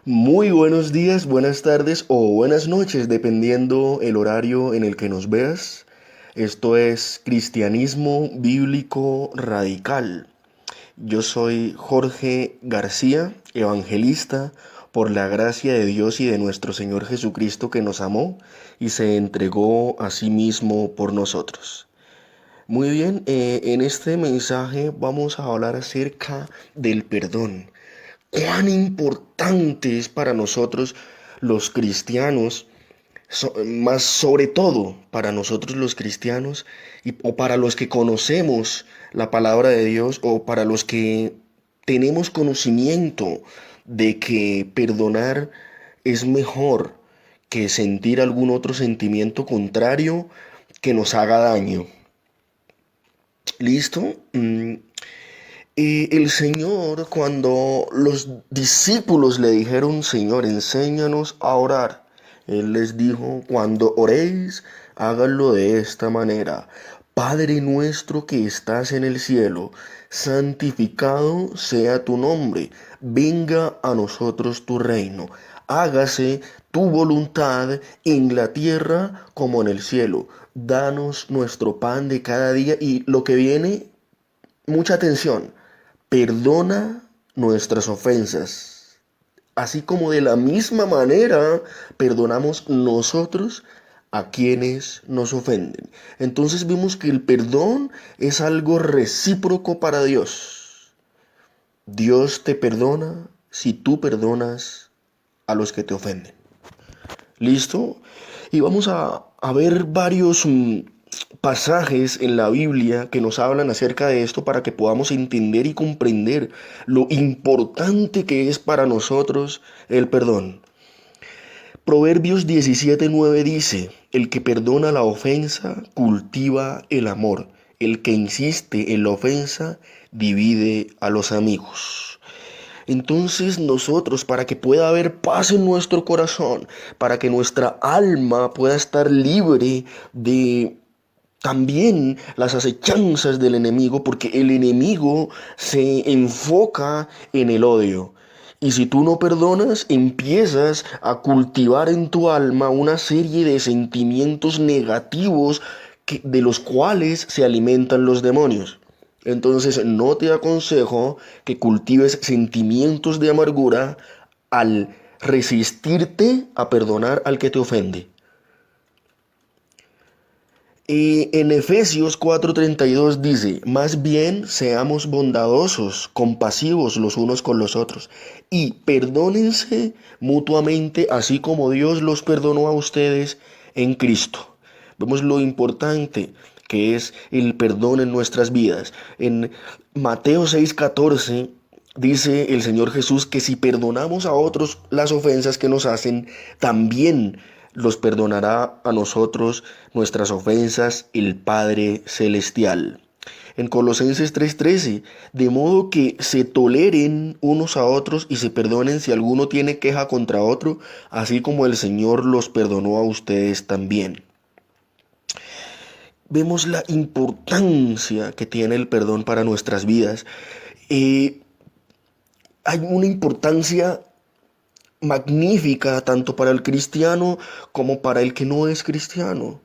Muy buenos días, buenas tardes o buenas noches, dependiendo el horario en el que nos veas. Esto es Cristianismo Bíblico Radical. Yo soy Jorge García, evangelista, por la gracia de Dios y de nuestro Señor Jesucristo que nos amó y se entregó a sí mismo por nosotros. Muy bien, en este mensaje vamos a hablar acerca del perdón. Cuán importante es para nosotros los cristianos, más sobre todo para nosotros los cristianos o para los que conocemos la palabra de Dios o para los que tenemos conocimiento de que perdonar es mejor que sentir algún otro sentimiento contrario que nos haga daño. ¿Listo? Y el Señor, cuando los discípulos le dijeron, Señor, enséñanos a orar, Él les dijo, cuando oréis, háganlo de esta manera. Padre nuestro que estás en el cielo, santificado sea tu nombre, venga a nosotros tu reino, hágase tu voluntad en la tierra como en el cielo. Danos nuestro pan de cada día y lo que viene, mucha atención. Perdona nuestras ofensas, así como de la misma manera perdonamos nosotros a quienes nos ofenden. Entonces vimos que el perdón es algo recíproco para Dios. Dios te perdona si tú perdonas a los que te ofenden. ¿Listo? Y vamos a ver varios pasajes en la Biblia que nos hablan acerca de esto para que podamos entender y comprender lo importante que es para nosotros el perdón. Proverbios 17:9 dice, el que perdona la ofensa cultiva el amor, el que insiste en la ofensa divide a los amigos. Entonces nosotros, para que pueda haber paz en nuestro corazón, para que nuestra alma pueda estar libre de también las acechanzas del enemigo, porque el enemigo se enfoca en el odio. Y si tú no perdonas, empiezas a cultivar en tu alma una serie de sentimientos negativos de los cuales se alimentan los demonios. Entonces no te aconsejo que cultives sentimientos de amargura al resistirte a perdonar al que te ofende. Y en Efesios 4:32 dice, más bien seamos bondadosos, compasivos los unos con los otros, y perdónense mutuamente, así como Dios los perdonó a ustedes en Cristo. Vemos lo importante que es el perdón en nuestras vidas. En Mateo 6:14 dice el Señor Jesús que si perdonamos a otros las ofensas que nos hacen, también los perdonará a nosotros nuestras ofensas el Padre Celestial. En Colosenses 3:13, de modo que se toleren unos a otros y se perdonen si alguno tiene queja contra otro, así como el Señor los perdonó a ustedes también. Vemos la importancia que tiene el perdón para nuestras vidas. Hay una importancia magnífica tanto para el cristiano como para el que no es cristiano.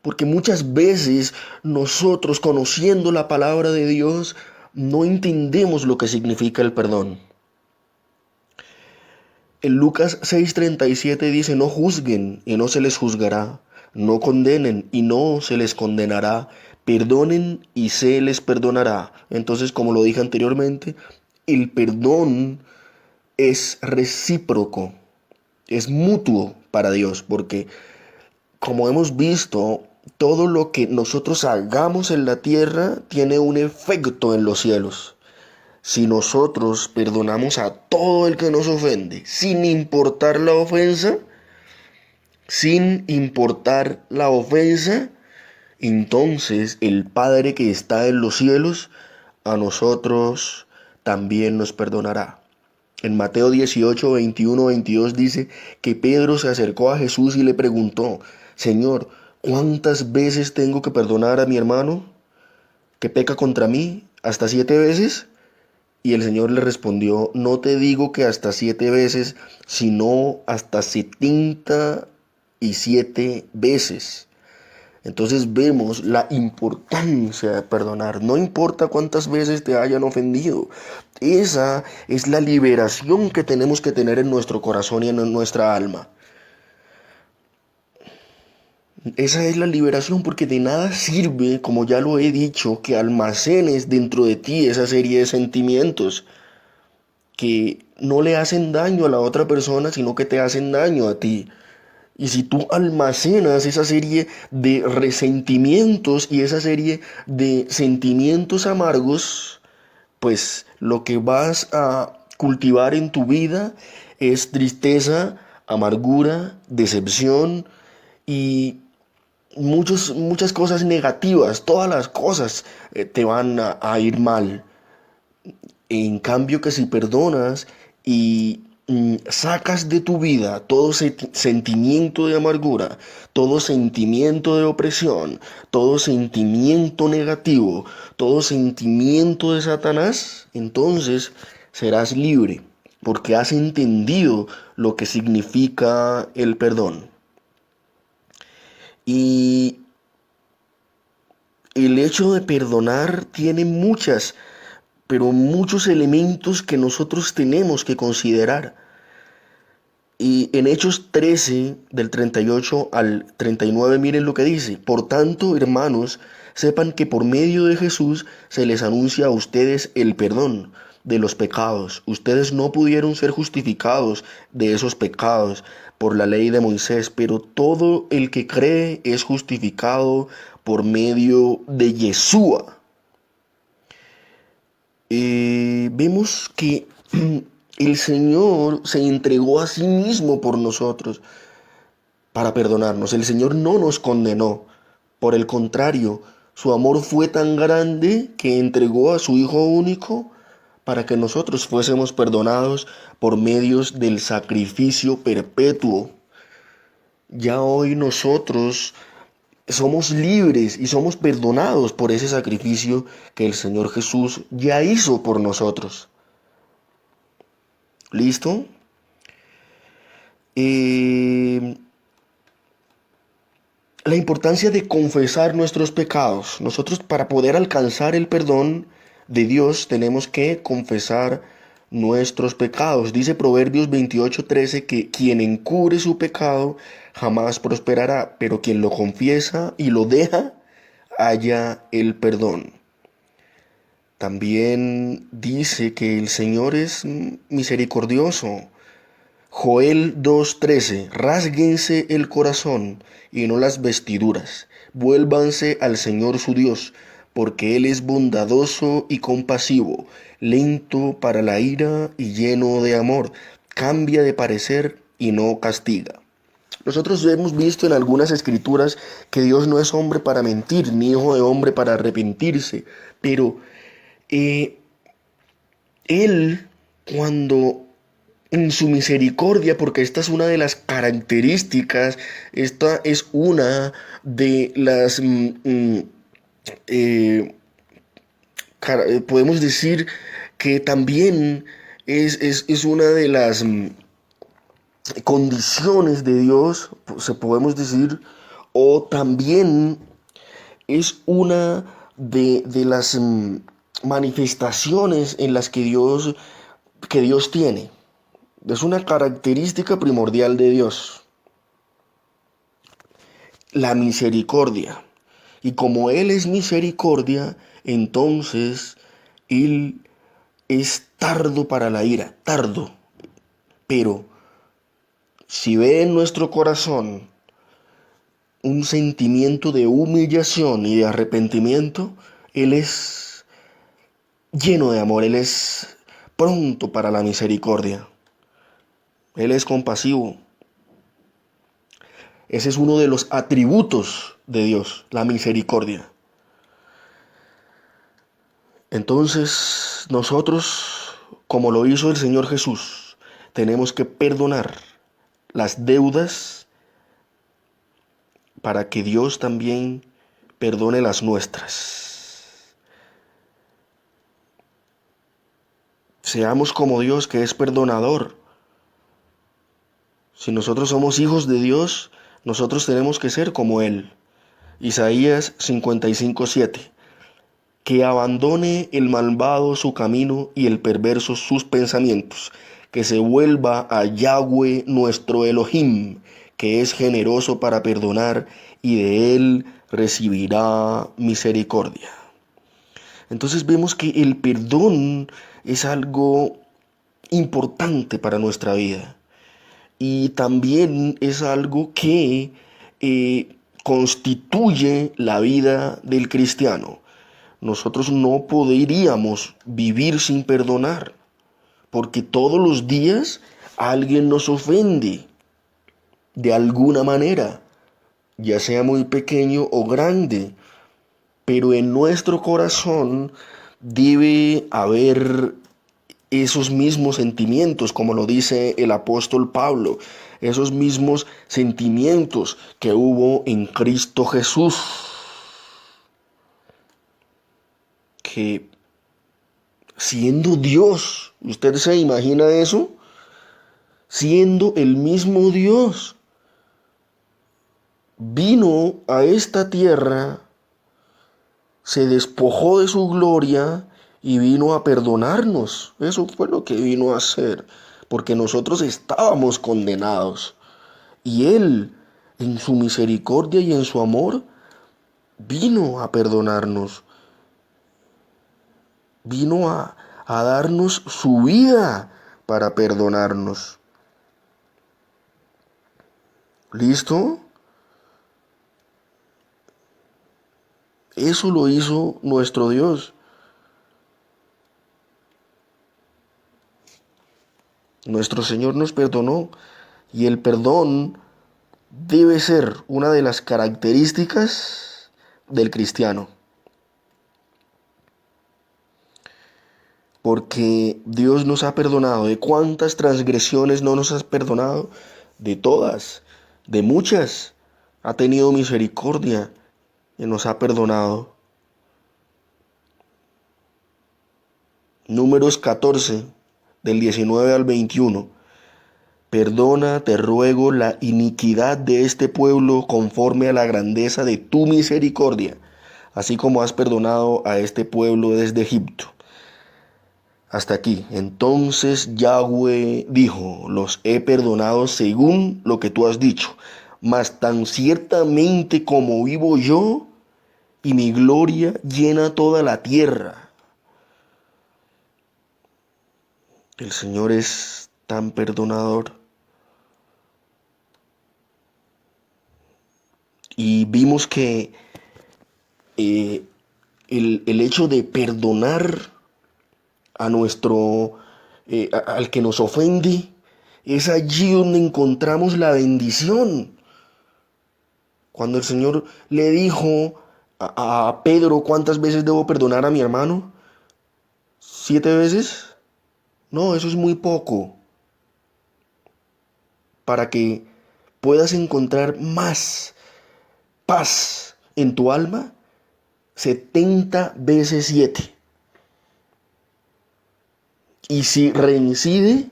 Porque muchas veces nosotros, conociendo la palabra de Dios, no entendemos lo que significa el perdón. En Lucas 6:37 dice, no juzguen y no se les juzgará, no condenen y no se les condenará, perdonen y se les perdonará. Entonces, como lo dije anteriormente, el perdón es recíproco, es mutuo para Dios, porque como hemos visto, todo lo que nosotros hagamos en la tierra tiene un efecto en los cielos. Si nosotros perdonamos a todo el que nos ofende, sin importar la ofensa, entonces el Padre que está en los cielos a nosotros también nos perdonará. En Mateo 18:21-22 dice que Pedro se acercó a Jesús y le preguntó, Señor, ¿cuántas veces tengo que perdonar a mi hermano que peca contra mí? ¿Hasta 7 veces? Y el Señor le respondió, no te digo que hasta 7 veces, sino hasta 77 veces. Entonces vemos la importancia de perdonar. No importa cuántas veces te hayan ofendido. Esa es la liberación que tenemos que tener en nuestro corazón y en nuestra alma. Esa es la liberación, porque de nada sirve, como ya lo he dicho, que almacenes dentro de ti esa serie de sentimientos que no le hacen daño a la otra persona, sino que te hacen daño a ti. Y si tú almacenas esa serie de resentimientos y esa serie de sentimientos amargos, pues lo que vas a cultivar en tu vida es tristeza, amargura, decepción y muchas cosas negativas. Todas las cosas te van a ir mal. En cambio, que si perdonas y sacas de tu vida todo sentimiento de amargura, todo sentimiento de opresión, todo sentimiento negativo, todo sentimiento de Satanás, entonces serás libre, porque has entendido lo que significa el perdón. Y el hecho de perdonar tiene pero muchos elementos que nosotros tenemos que considerar. Y en Hechos 13, del 38 al 39, miren lo que dice. Por tanto, hermanos, sepan que por medio de Jesús se les anuncia a ustedes el perdón de los pecados. Ustedes no pudieron ser justificados de esos pecados por la ley de Moisés, pero todo el que cree es justificado por medio de Yeshua. Vemos que el Señor se entregó a sí mismo por nosotros para perdonarnos. El Señor no nos condenó. Por el contrario, su amor fue tan grande que entregó a su Hijo único para que nosotros fuésemos perdonados por medios del sacrificio perpetuo. Ya hoy nosotros somos libres y somos perdonados por ese sacrificio que el Señor Jesús ya hizo por nosotros. ¿Listo? Eh, la importancia de confesar nuestros pecados. Nosotros, para poder alcanzar el perdón de Dios, tenemos que confesar nuestros pecados. Dice Proverbios 28:13 que quien encubre su pecado jamás prosperará, pero quien lo confiesa y lo deja, halla el perdón. También dice que el Señor es misericordioso. Joel 2:13, rásguense el corazón y no las vestiduras, vuélvanse al Señor su Dios, porque Él es bondadoso y compasivo, lento para la ira y lleno de amor, cambia de parecer y no castiga. Nosotros hemos visto en algunas escrituras que Dios no es hombre para mentir, ni hijo de hombre para arrepentirse, pero eh, Él, cuando en su misericordia, porque esta es una de las características, esta es una de las, eh, podemos decir que también es una de las condiciones de Dios, se podemos decir, o también es una de las manifestaciones en las que Dios tiene. Es una característica primordial de Dios, la misericordia. Y como Él es misericordia, entonces Él es tardo para la ira, tardo. Pero si ve en nuestro corazón un sentimiento de humillación y de arrepentimiento, Él es lleno de amor, Él es pronto para la misericordia. Él es compasivo. Ese es uno de los atributos de Dios, la misericordia. Entonces, nosotros, como lo hizo el Señor Jesús, tenemos que perdonar las deudas para que Dios también perdone las nuestras. seamos como Dios, que es perdonador. Si nosotros somos hijos de Dios, nosotros tenemos que ser como Él. Isaías 55:7. Que abandone el malvado su camino y el perverso sus pensamientos, que se vuelva a Yahweh nuestro Elohim, que es generoso para perdonar y de él recibirá misericordia. Entonces vemos que el perdón es algo importante para nuestra vida y también es algo que constituye la vida del cristiano. Nosotros no podríamos vivir sin perdonar, porque todos los días alguien nos ofende de alguna manera, ya sea muy pequeño o grande, pero en nuestro corazón debe haber esos mismos sentimientos, como lo dice el apóstol Pablo, esos mismos sentimientos que hubo en Cristo Jesús, que siendo Dios, ¿usted se imagina eso? Siendo el mismo Dios, vino a esta tierra, se despojó de su gloria y vino a perdonarnos. Eso fue lo que vino a hacer, porque nosotros estábamos condenados. Y Él, en su misericordia y en su amor, vino a perdonarnos. Vino a darnos su vida para perdonarnos. ¿Listo? Eso lo hizo nuestro Dios. Nuestro Señor nos perdonó y el perdón debe ser una de las características del cristiano. Porque Dios nos ha perdonado. ¿De cuántas transgresiones no nos has perdonado? De todas, de muchas. Ha tenido misericordia y nos ha perdonado. Números 14, del 19 al 21. Perdona, te ruego, la iniquidad de este pueblo conforme a la grandeza de tu misericordia, así como has perdonado a este pueblo desde Egipto. Hasta aquí. Entonces Yahweh dijo, los he perdonado según lo que tú has dicho, mas tan ciertamente como vivo yo y mi gloria llena toda la tierra. El Señor es tan perdonador. Y vimos que el hecho de perdonar a al que nos ofende, es allí donde encontramos la bendición. Cuando el Señor le dijo a Pedro, ¿cuántas veces debo perdonar a mi hermano? ¿7 veces? No, eso es muy poco. Para que puedas encontrar más paz en tu alma, 70 veces 7. Y si reincide,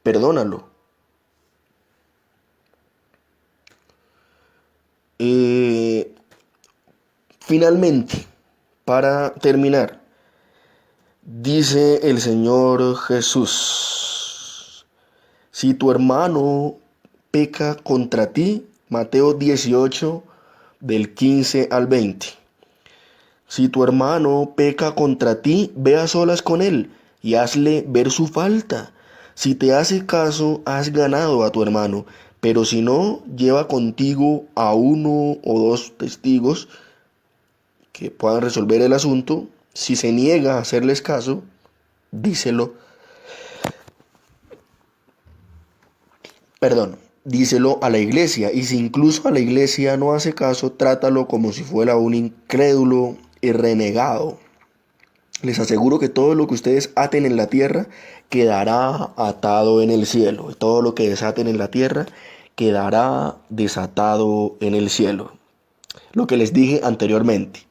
perdónalo. Finalmente, para terminar, dice el Señor Jesús, si tu hermano peca contra ti, Mateo 18, del 15 al 20. Si tu hermano peca contra ti, ve a solas con él y hazle ver su falta. Si te hace caso, has ganado a tu hermano, pero si no, lleva contigo a 1 o 2 testigos que puedan resolver el asunto. Si se niega a hacerles caso, díselo. Díselo a la iglesia. Y si incluso a la iglesia no hace caso, trátalo como si fuera un incrédulo y renegado. Les aseguro que todo lo que ustedes aten en la tierra quedará atado en el cielo. Y todo lo que desaten en la tierra quedará desatado en el cielo. Lo que les dije anteriormente.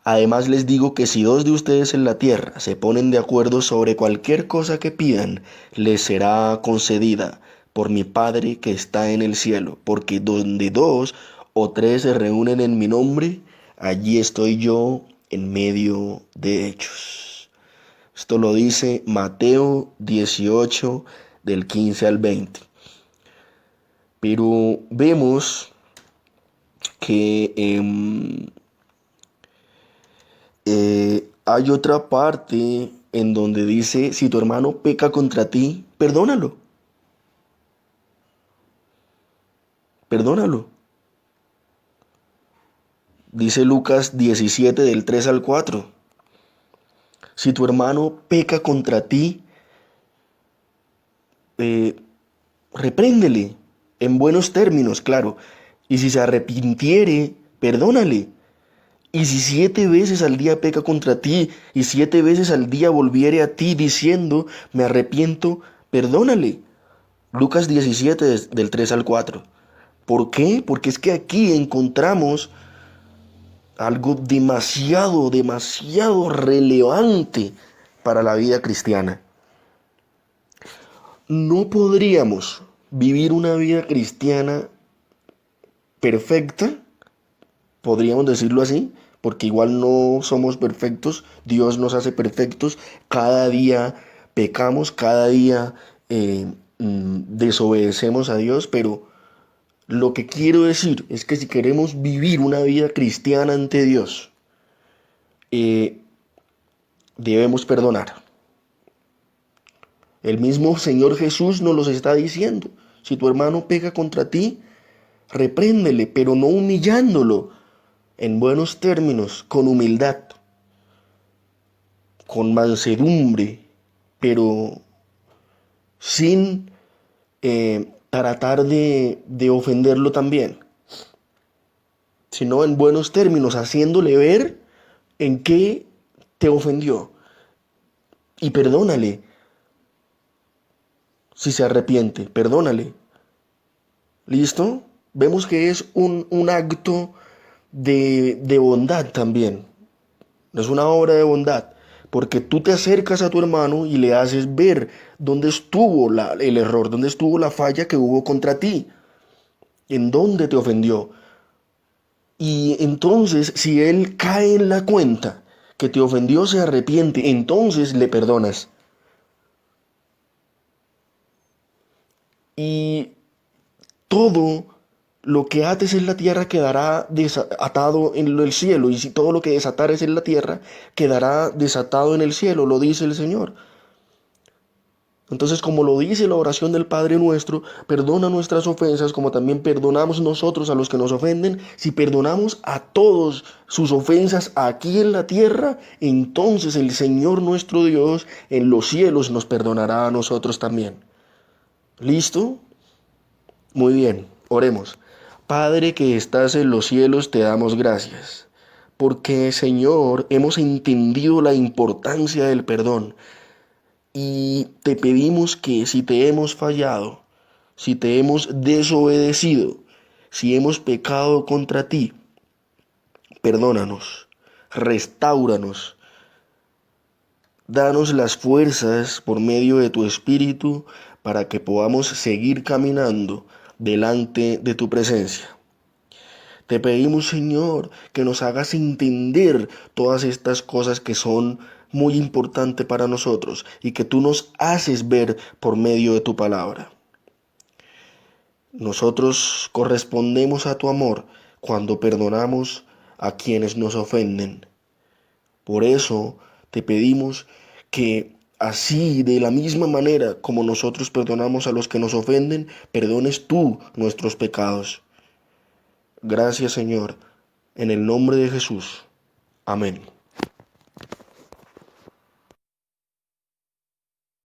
Además les digo que si dos de ustedes en la tierra se ponen de acuerdo sobre cualquier cosa que pidan, les será concedida por mi Padre que está en el cielo, porque donde dos o tres se reúnen en mi nombre, allí estoy yo en medio de ellos. Esto lo dice Mateo 18, del 15 al 20. Pero vemos que hay otra parte en donde dice, si tu hermano peca contra ti, perdónalo, perdónalo. Dice Lucas 17 del 3 al 4. Si tu hermano peca contra ti, eh, repréndele en buenos términos, claro. Y si se arrepintiere, perdónale. Y si 7 veces al día peca contra ti, y 7 veces al día volviere a ti diciendo, me arrepiento, perdónale. Lucas 17 del 3 al 4. ¿Por qué? Porque es que aquí encontramos algo demasiado, demasiado relevante para la vida cristiana. No podríamos vivir una vida cristiana perfecta, podríamos decirlo así, porque igual no somos perfectos, Dios nos hace perfectos, cada día pecamos, cada día desobedecemos a Dios, pero lo que quiero decir es que si queremos vivir una vida cristiana ante Dios, eh, debemos perdonar. El mismo Señor Jesús nos los está diciendo. Si tu hermano peca contra ti, repréndele, pero no humillándolo, en buenos términos, con humildad, con mansedumbre, pero sin tratar de ofenderlo también, sino en buenos términos, haciéndole ver en qué te ofendió y perdónale. Si se arrepiente, perdónale. ¿Listo? Vemos que es un acto de bondad también. Es una obra de bondad. Porque tú te acercas a tu hermano y le haces ver dónde estuvo el error, dónde estuvo la falla que hubo contra ti, en dónde te ofendió. Y entonces, si él cae en la cuenta que te ofendió, se arrepiente, entonces le perdonas. Y todo lo que ates en la tierra quedará atado en el cielo, y si todo lo que desatares en la tierra quedará desatado en el cielo, lo dice el Señor. Entonces, como lo dice la oración del Padre nuestro, perdona nuestras ofensas como también perdonamos nosotros a los que nos ofenden. Si perdonamos a todos sus ofensas aquí en la tierra, entonces el Señor nuestro Dios en los cielos nos perdonará a nosotros también. ¿Listo? Muy bien, oremos. Padre que estás en los cielos, te damos gracias, porque Señor, hemos entendido la importancia del perdón y te pedimos que si te hemos fallado, si te hemos desobedecido, si hemos pecado contra ti, perdónanos, restáuranos, danos las fuerzas por medio de tu Espíritu para que podamos seguir caminando delante de tu presencia. Te pedimos, Señor, que nos hagas entender todas estas cosas que son muy importantes para nosotros y que tú nos haces ver por medio de tu palabra. Nosotros correspondemos a tu amor cuando perdonamos a quienes nos ofenden. Por eso te pedimos que así, de la misma manera como nosotros perdonamos a los que nos ofenden, perdones tú nuestros pecados. Gracias, Señor, en el nombre de Jesús. Amén.